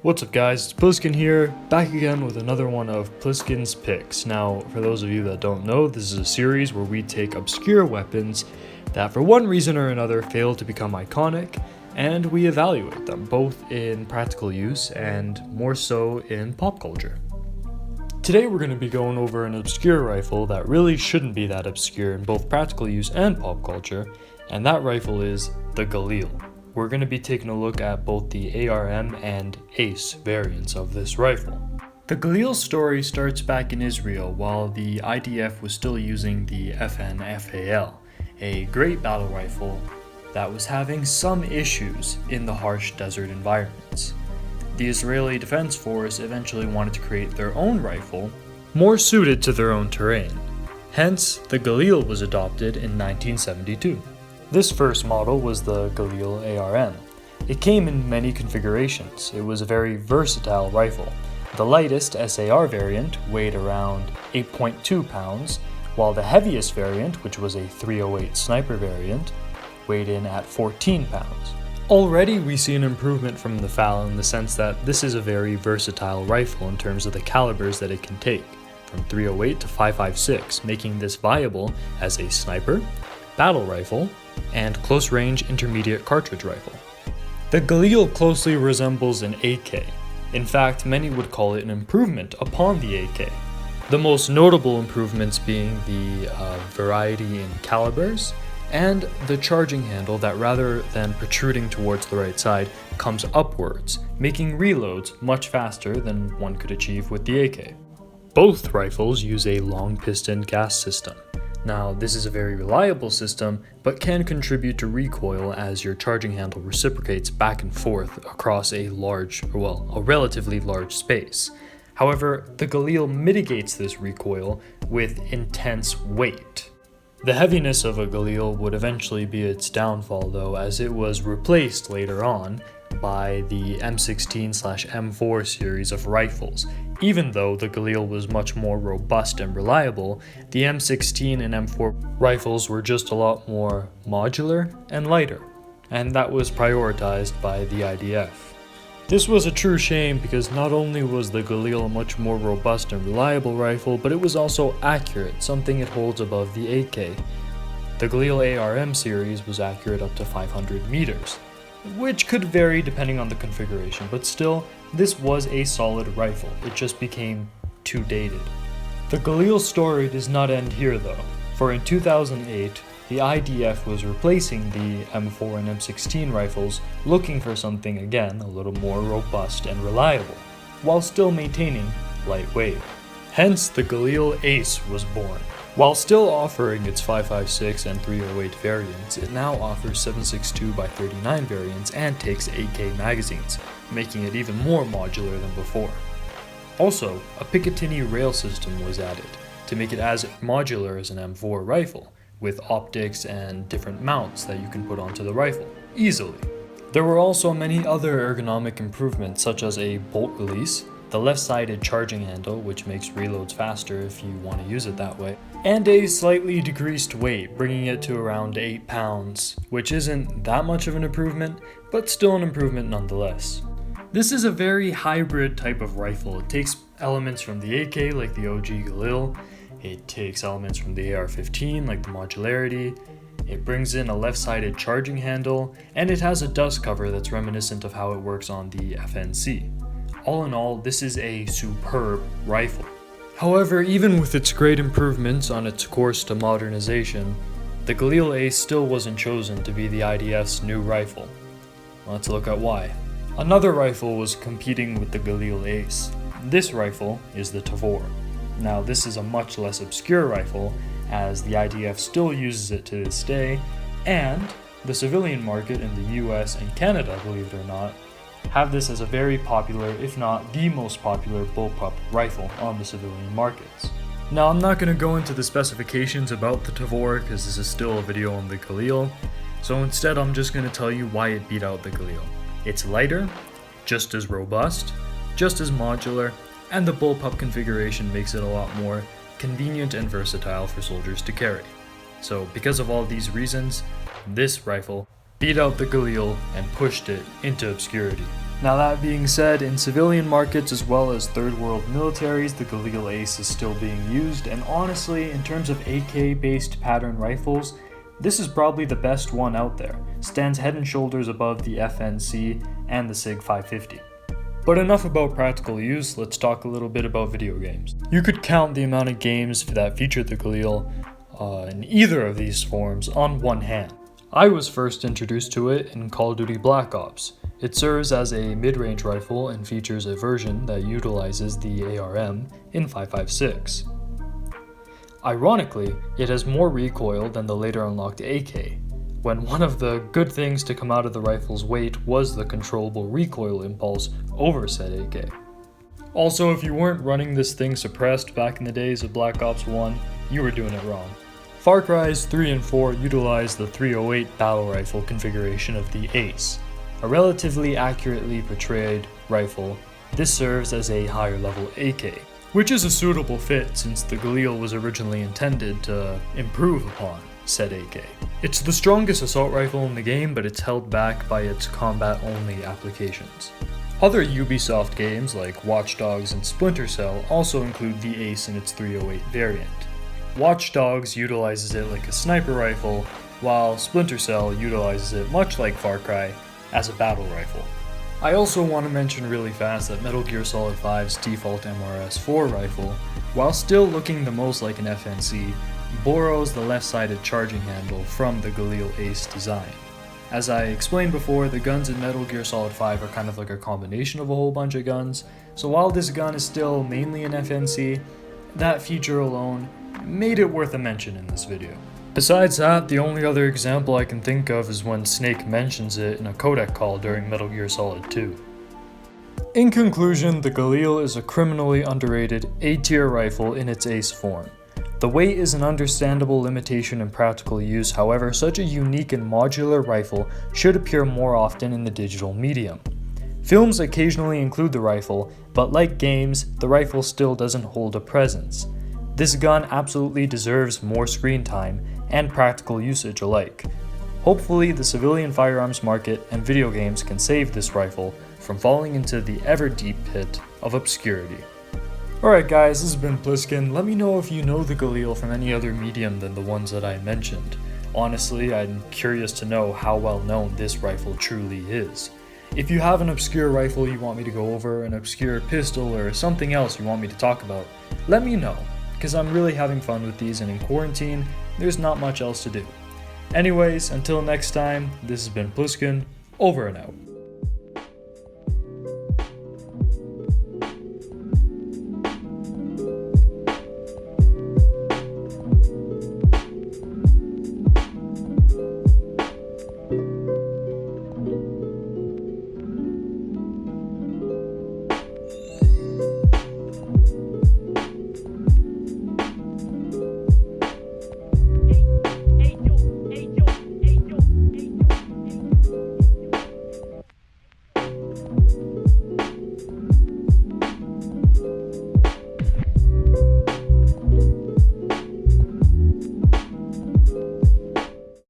What's up guys, it's Pliskin here, back again with another one of Pliskin's Picks. Now, for those of you that don't know, this is a series where we take obscure weapons that for one reason or another fail to become iconic, and we evaluate them, both in practical use and more so in pop culture. Today we're going to be going over an obscure rifle that really shouldn't be that obscure in both practical use and pop culture, and that rifle is the Galil. We're going to be taking a look at both the ARM and Ace variants of this rifle. The Galil story starts back in Israel while the IDF was still using the FN-FAL, a great battle rifle that was having some issues in the harsh desert environments. The Israeli Defense Force eventually wanted to create their own rifle more suited to their own terrain. Hence, the Galil was adopted in 1972. This first model was the Galil ARM. It came in many configurations. It was a very versatile rifle. The lightest SAR variant weighed around 8.2 pounds, while the heaviest variant, which was a 308 sniper variant, weighed in at 14 pounds. Already we see an improvement from the FAL in the sense that this is a very versatile rifle in terms of the calibers that it can take, from 308 to 5.56, making this viable as a sniper, battle rifle, and close-range intermediate cartridge rifle. The Galil closely resembles an AK. In fact, many would call it an improvement upon the AK. The most notable improvements being the variety in calibers and the charging handle that, rather than protruding towards the right side, comes upwards, making reloads much faster than one could achieve with the AK. Both rifles use a long piston gas system. Now, this is a very reliable system, but can contribute to recoil as your charging handle reciprocates back and forth across a relatively large space. However, the Galil mitigates this recoil with intense weight. The heaviness of a Galil would eventually be its downfall though, as it was replaced later on by the M16/M4 series of rifles. Even though the Galil was much more robust and reliable, the M16 and M4 rifles were just a lot more modular and lighter, and that was prioritized by the IDF. This was a true shame because not only was the Galil a much more robust and reliable rifle, but it was also accurate, something it holds above the AK. The Galil ARM series was accurate up to 500 meters, which could vary depending on the configuration, but still, this was a solid rifle. It just became too dated. The Galil story does not end here though, for in 2008, the IDF was replacing the M4 and M16 rifles, looking for something again a little more robust and reliable, while still maintaining lightweight. Hence, the Galil Ace was born. While still offering its 5.56 and 308 variants, it now offers 7.62x39 variants and takes AK magazines, making it even more modular than before. Also, a Picatinny rail system was added to make it as modular as an M4 rifle, with optics and different mounts that you can put onto the rifle easily. There were also many other ergonomic improvements, such as a bolt release, the left-sided charging handle, which makes reloads faster if you want to use it that way, and a slightly decreased weight, bringing it to around 8 pounds, which isn't that much of an improvement, but still an improvement nonetheless. This is a very hybrid type of rifle. It takes elements from the AK like the OG Galil, it takes elements from the AR-15 like the modularity, it brings in a left-sided charging handle, and it has a dust cover that's reminiscent of how it works on the FNC. All in all, this is a superb rifle. However, even with its great improvements on its course to modernization, the Galil Ace still wasn't chosen to be the IDF's new rifle. Let's look at why. Another rifle was competing with the Galil Ace. This rifle is the Tavor. Now, this is a much less obscure rifle, as the IDF still uses it to this day, and the civilian market in the US and Canada, believe it or not, have this as a very popular, if not the most popular, bullpup rifle on the civilian markets. Now, I'm not going to go into the specifications about the Tavor because this is still a video on the Galil, so instead I'm just going to tell you why it beat out the Galil. It's lighter, just as robust, just as modular, and the bullpup configuration makes it a lot more convenient and versatile for soldiers to carry. So because of all these reasons, this rifle beat out the Galil and pushed it into obscurity. Now that being said, in civilian markets as well as third world militaries, the Galil Ace is still being used, and honestly, in terms of AK based pattern rifles, this is probably the best one out there. Stands head and shoulders above the FNC and the SIG 550. But enough about practical use, let's talk a little bit about video games. You could count the amount of games that feature the Galil in either of these forms on one hand. I was first introduced to it in Call of Duty Black Ops. It serves as a mid-range rifle and features a version that utilizes the ARM in 5.56. Ironically, it has more recoil than the later unlocked AK, when one of the good things to come out of the rifle's weight was the controllable recoil impulse over said AK. Also, if you weren't running this thing suppressed back in the days of Black Ops 1, you were doing it wrong. Far Cry's 3 and 4 utilize the 308 battle rifle configuration of the Ace. A relatively accurately portrayed rifle, this serves as a higher level AK, which is a suitable fit since the Galil was originally intended to improve upon said AK. It's the strongest assault rifle in the game, but it's held back by its combat-only applications. Other Ubisoft games like Watch Dogs and Splinter Cell also include the Ace in its 308 variant. Watch Dogs utilizes it like a sniper rifle, while Splinter Cell utilizes it much like Far Cry as a battle rifle. I also want to mention really fast that Metal Gear Solid 5's default MRS-4 rifle, while still looking the most like an FNC, borrows the left-sided charging handle from the Galil Ace design. As I explained before, the guns in Metal Gear Solid 5 are kind of like a combination of a whole bunch of guns, so while this gun is still mainly an FNC, that feature alone made it worth a mention in this video. Besides that, the only other example I can think of is when Snake mentions it in a codec call during Metal Gear Solid 2. In conclusion, the Galil is a criminally underrated A-tier rifle in its Ace form. The weight is an understandable limitation in practical use, however, such a unique and modular rifle should appear more often in the digital medium. Films occasionally include the rifle, but like games, the rifle still doesn't hold a presence. This gun absolutely deserves more screen time and practical usage alike. Hopefully, the civilian firearms market and video games can save this rifle from falling into the ever-deep pit of obscurity. Alright guys, this has been Pliskin. Let me know if you know the Galil from any other medium than the ones that I mentioned. Honestly, I'm curious to know how well known this rifle truly is. If you have an obscure rifle you want me to go over, an obscure pistol, or something else you want me to talk about, let me know, because I'm really having fun with these, and in quarantine, there's not much else to do. Anyways, until next time, this has been Pliskin, over and out.